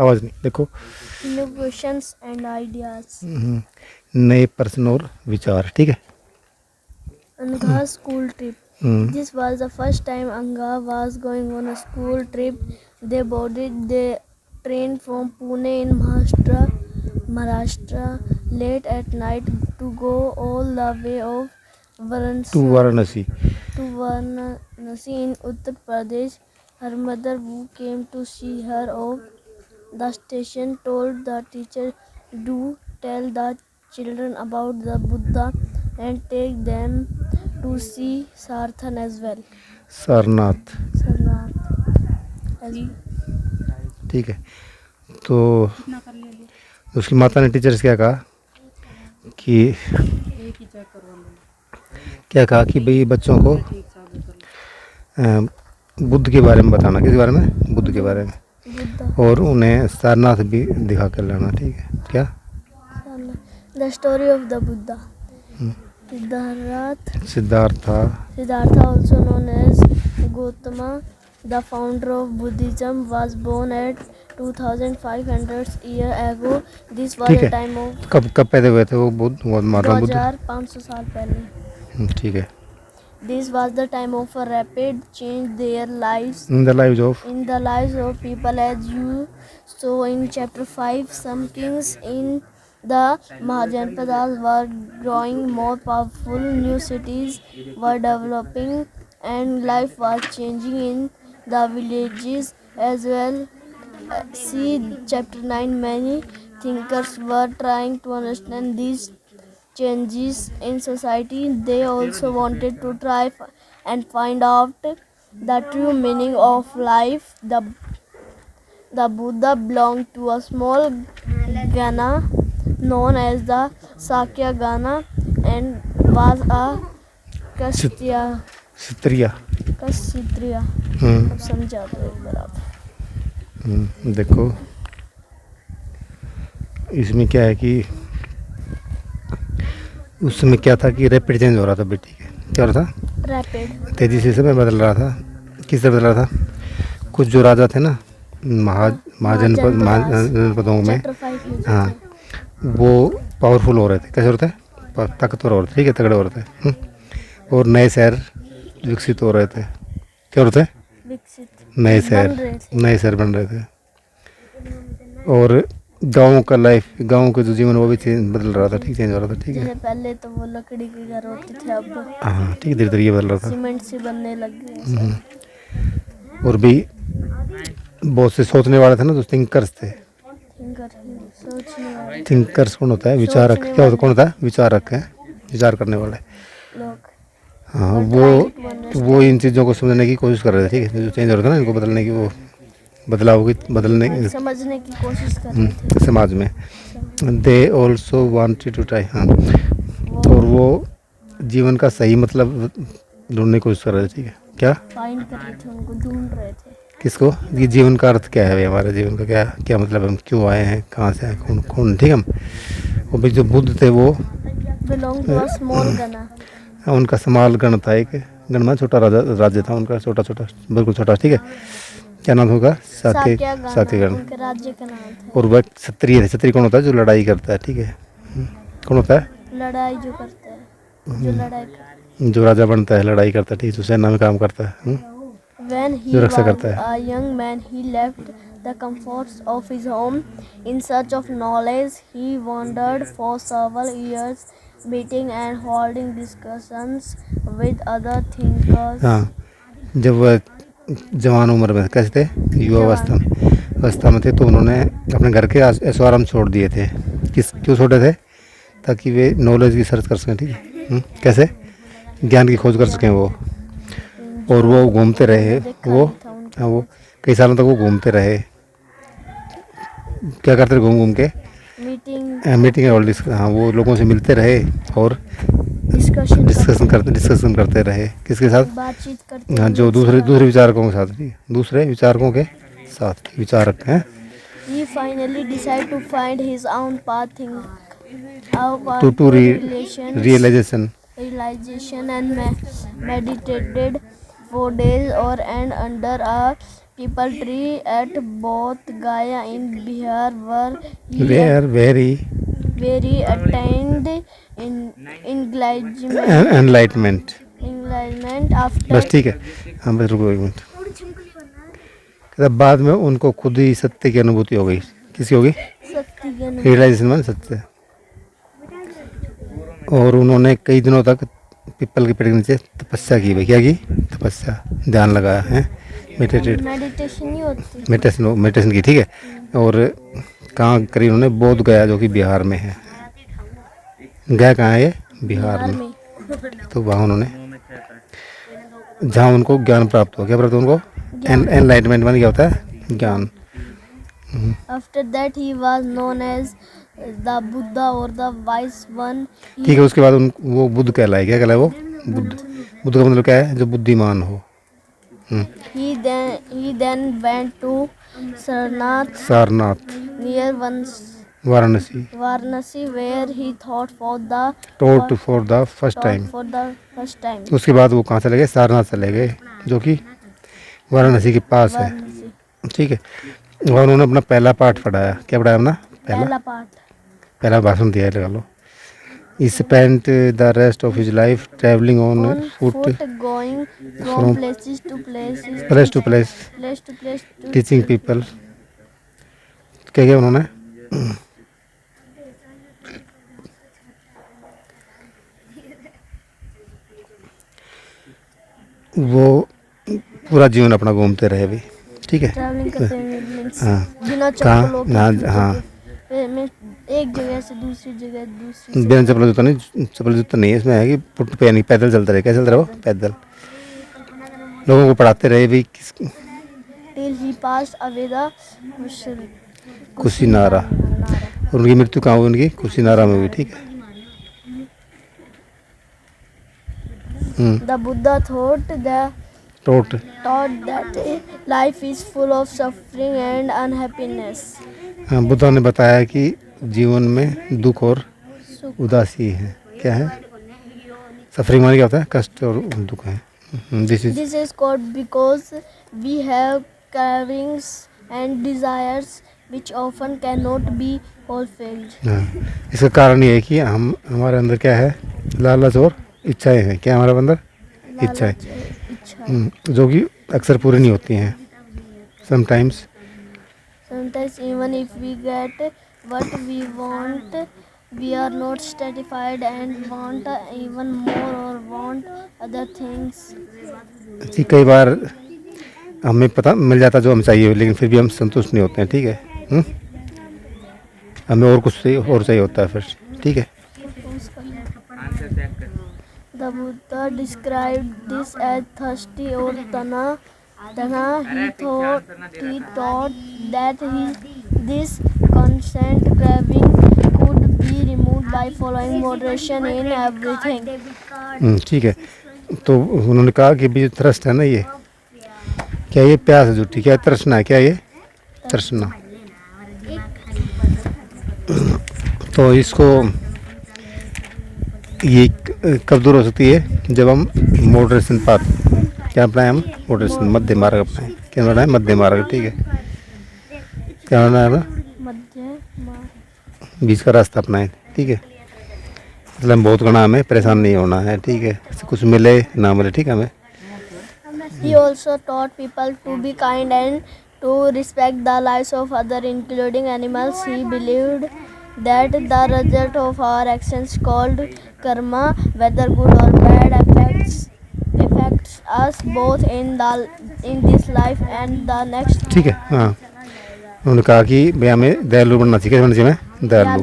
आवाज़ नहीं देखो। innovations and ideas. नए प्रश्न और विचार, ठीक है। Anga's school trip. Hmm, This was the first time Anga was going on a school trip. They boarded the train from Pune in Maharashtra late at night to go all the way of to Varanasi Varanasi. to Varanasi in Uttar Pradesh. Her mother, who came to see her of the station, told the teacher, "Do tell the children about the Buddha and take them to see Sarthan as well." Sarnath, Sarnath as well. ठीक है। तो उसकी माता ने teacher से क्या कहा कि भाई बच्चों को बुद्ध के बारे में बताना। किस बारे में? बुद्ध के बारे में। Buddha. और उन्हें सारनाथ भी दिखा कर लाना, ठीक है। क्या? The story of the Buddha. Siddhartha, also known as Gautama, the founder of Buddhism, was born at 2500 years ago. This was ठीक the है। time of कब पैदा हुए थे वो बुद्ध, महात्मा बुद्ध? 2500 साल पहले. ठीक है। This was the time of a rapid change their lives in the lives of, in the lives of people, as you saw in chapter 5. Some kings in the Mahajanpadas were growing more powerful, new cities were developing, and life was changing in the villages as well. See chapter 9. Many thinkers were trying to understand these changes in society. They also wanted to try and find out the true meaning of life. The Buddha belonged to a small Gana known as the Sakya Gana and was a Kshatriya. Kshatriya. Kshatriya. हम्म, अब समझा दो एक बार आप. देखो इसमें क्या है कि उस समय क्या था कि रैपिड चेंज हो रहा था बेटी के। क्या हो रहा था? Rapid. तेजी से समय बदल रहा था। किस तरह बदल रहा था? कुछ जो राजा थे ना महाजनपदों में, Chapter 5 में. हाँ, वो पावरफुल हो रहे थे। कैसे हो रहे थे? ताकतवर हो रहे थे, ठीक है, तगड़े हो रहे थे। और नए शहर विकसित हो रहे थे। क्या हो रहे थे? विकसित. नए शहर बन रहे थे। और गाँव का गाँव का जो जीवन वो भी बदल रहा था, ठीक, चेंज हो रहा था, ठीक है। जैसे पहले तो वो लकड़ी के घर होते थे, अब हाँ, ठीक, धीरे धीरे ये बदल रहा था। सीमेंट से बनने लग गए. और भी बहुत से सोचने वाले थे ना, जो थिंकर्स थे। सोचने वाले थिंकर्स कौन होता है? विचारक। क्या होता, कौन होता है? विचारक है, विचार करने वाले। लोग. हाँ, वो इन चीज़ों को समझने की कोशिश कर रहे थे, ठीक है। जो चेंज हो रहा था ना, इनको बदलने की, वो बदलने समझने की कोशिश कर रहे थे समाज में। They also wanted to try, हाँ, और वो जीवन का सही मतलब ढूंढने की कोशिश कर रहे थे, ठीक है। क्या फाइंड कर रहे थे, उनको ढूंढ रहे थे. किसको? ये जीवन का अर्थ क्या है भाई, हमारे जीवन का क्या क्या मतलब, हम क्यों आए हैं, कहाँ से आए, कौन कौन, ठीक है। हम वो भी जो बुद्ध थे वो बिलोंग टू अ स्मॉल गना. उनका समाल गण था, एक गण में छोटा राज्य था उनका, छोटा छोटा, बिल्कुल छोटा, ठीक है। क्या नाम होगा? साक्यगण। उनके राज्य का नाम था. और वह क्षत्रिय थे। क्षत्रिय कौन होता है? जो लड़ाई करता है, ठीक है। कौन होता है? लड़ाई जो करता है, जो लड़ाई करता है. जो राजा बनता है, लड़ाई करता है, ठीक है, जो सेना में काम करता है, When he जो रक्षा was करता है। a young man, he left the comforts of his home in search of knowledge. He wandered for several years, meeting and holding discussions with other thinkers. हाँ, जब वह जवान उम्र में, कैसे थे? युवा अवस्था में थे, तो उन्होंने अपने घर के ऐशो आराम छोड़ दिए थे। क्यों छोड़े थे? ताकि वे नॉलेज की सर्च कर सकें, ठीक है। कैसे? ज्ञान की खोज कर सकें वो। और वो घूमते रहे, वो कई सालों तक वो घूमते रहे। क्या करते रहे? घूम के मीटिंग और हाँ, वो लोगों से मिलते रहे और डिस्कशन करते रहे। किसके साथ? बातचीत करते. हाँ, जो दूसरे विचारकों के साथ, ठीक है, दूसरे विचारकों के साथ, विचारक हैं। He finally decided to find his own path to realization and meditated for days or and under a Pipal tree at Bodh Gaya in Bihar were he were very very attained in enlightenment enlightenment. after बस ठीक है, हाँ बस रुको एक minute. कहता बाद में उनको खुद ही सत्य की अनुभूति हो गई। किसकी हो गई? Satyagan रियलाइजेशन मान सत्य। और उन्होंने कई दिनों तक पीपल के पेड़ के नीचे तपस्या की। भाई क्या की? तपस्या, ध्यान लगाया है, मेडिटेट meditation नहीं होती मेडिटेशन की, ठीक है। और कहाँ करी उन्होंने? बोध गया, जो कि बिहार में है। गया कहाँ है ये? बिहार में। तो वहाँ उन्होंने, जहाँ उनको ज्ञान प्राप्त हो। क्या प्राप्त हुआ उनको? एनलाइटमेंट मान क्या होता है? ज्ञान। After that he was known as the Buddha or the wise one. ठीक है, उसके बाद वो बुद्ध कहलाए। क्या कहलाए वो? बुद्ध। बुद्ध का मतलब क्या है? जो बुद्धिमान हो। He then went to Sarnath Sarnath, near Varanasi, Varanasi where he taught for the taught for the first time. first time. उसके बाद वो कहाँ चले गए? सारनाथ चले गए, जो कि वाराणसी के पास है, Varanasi. ठीक है। और उन्होंने अपना पहला पाठ पढ़ाया। क्या पढ़ाया अपना? पहला पाठ पहला भाषण दिया है, लगा लो। He spent the rest of his life traveling on on foot, foot going from from places to places place to place, place to place to teaching people। क्या किया उन्होंने? वो पूरा जीवन अपना घूमते रहे भी, ठीक है। ट्रैवलिंग करते हुए means हाँ। बिना कहाँ? चप्पलों के ना, हाँ। फिर मैं एक जगह से दूसरी जगह दूसरी बिना चप्पल जूता नहीं, चप्पल जूता नहीं है इसमें, है कि फुट पे नहीं, पैदल चलते रहे। क्या चलते रहे वो? पैदल। लोगों को पढ़ाते रहे भी। till he passed away the Kushinara. और उनकी मृत्यु कहाँ हुई? उनकी कुशीनारा में हुई, ठीक है। The Buddha tote taught that life is full of suffering and unhappiness. हाँ, बुद्धा ने बताया कि जीवन में दुख और सुख उदासी है। क्या है? सफरिंग माने क्या होता है? कष्ट और दुख है। This is This is called because we have cravings and desires which often cannot be fulfilled. हाँ, इसका कारण ये है कि हम, हमारे अंदर क्या है? लालच और इच्छाएं हैं। क्या हमारे अंदर? इच्छाएं, इच्छा जो कि अक्सर पूरी नहीं होती हैं। Sometimes Sometimes even if we get what we want, we are not satisfied and want even more or want other things. जी, कई बार हमें पता मिल जाता जो हम चाहिए, लेकिन फिर भी हम संतुष्ट नहीं होते हैं, ठीक है। हमें और कुछ और चाहिए होता है फिर, ठीक है। The Buddha described this as thirsty or tana. He thought that this constant craving could be removed by following moderation in everything. ठीक है। तो उन्होंने कहा कि भी थ्रस्ट है ना, ये क्या? ये प्यास है झूठी। क्या तृष्णा है? क्या ये? तृष्णा। तो इसको ये कब दूर हो सकती है? जब हम मॉडरेशन पाथ, क्या अपनाएं? हम मॉडरेशन, मध्य मार्ग अपनाएं। क्या बनाए? मध्य मार्ग, ठीक है। क्या बनाए? मध्य बीच का रास्ता अपनाएं, ठीक है। मतलब बहुत गणा हमें परेशान नहीं होना है, ठीक है। कुछ मिले ना मिले, ठीक है। हमें He also taught people to be kind and to respect the lives of others, including animals. He believed that the result of our actions, called karma, whether good or bad, affects us both in this life and the next. ठीक है। हाँ, उन्होंने कहा कि भैया हमें दयालु बनना चाहिए। कैसे बनना चाहिए? हमें दयालु,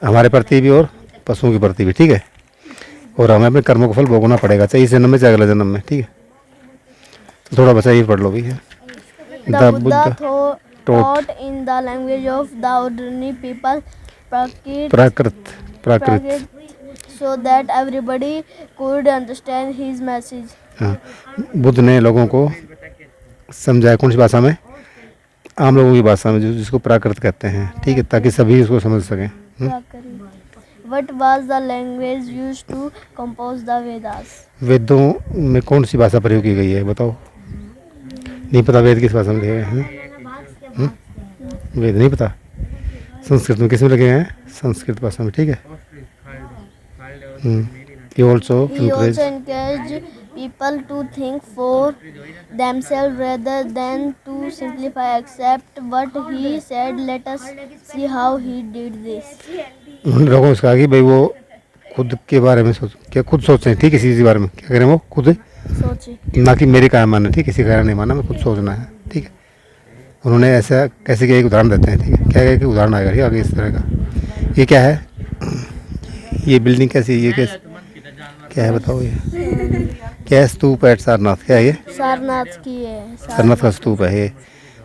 हमारे प्रति भी और पशुओं के प्रति भी, ठीक है। और हमें अपने कर्मों का फल भोगना पड़ेगा, चाहे इस जन्म में चाहे अगले जन्म में, ठीक है। तो थोड़ा बचा ये पढ़ लो भी है। The Buddha taught in the language of the ordinary people, Prakrit, so that everybody could understand his message. हाँ, बुद्ध ने लोगों को समझाया। कौन सी भाषा में? आम लोगों की भाषा में, जिसको प्राकृत कहते हैं, ठीक है, ताकि सभी इसको समझ सकें। What was the language used to compose the Vedas? वेदों में कौन सी भाषा प्रयोग की गई है? बताओ। नहीं पता वेद किस भाषा में लिखे गए हैं? वेद नहीं पता। संस्कृत में किस में लगे हैं? संस्कृत भाषा में, ठीक है। He also He also encouraged encouraged people to think for themselves rather than to simplify accept what he said. Let us see how he did this. उन्होंने लोगों से कहा कि भाई वो खुद के बारे में सोच, क्या खुद सोचें, ठीक है, किसी के बारे में क्या करें, वो खुद, सोचे ना कि मेरे क्या मानना, ठीक है, किसी का नहीं मानना, मैं खुद सोचना है, ठीक है। उन्होंने ऐसा कैसे किया, एक उदाहरण देते हैं, ठीक है, क्या है कि उदाहरण आएगा, ठीक है, आगे इस तरह का। ये क्या है, ये बिल्डिंग कैसी है, ये कैसे, क्या है बताओ, ये क्या है? स्तूप है सारनाथ, क्या है ये? सारनाथ की है। सारनाथ का स्तूप है ये।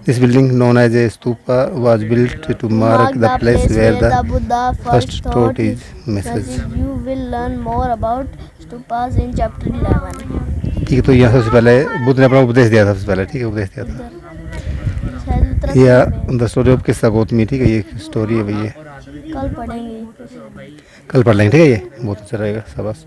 This building known as a stupa was built to mark the place where the Buddha first first taught taught his his message. message. You will learn more about stupas in chapter 11. ठीक है, तो यहाँ सबसे पहले बुद्ध ने अपना उपदेश दिया था, सबसे पहले, ठीक है, उपदेश दिया था। शायद उत्तराखंड या में। द स्टोरी ऑफ किस्सा गौतमी, ठीक है, ये स्टोरी है भाई, ये कल पढ़ेंगे। कल पढ़ लेंगे, ठीक है, ये बहुत अच्छा रहेगा, शाबाश।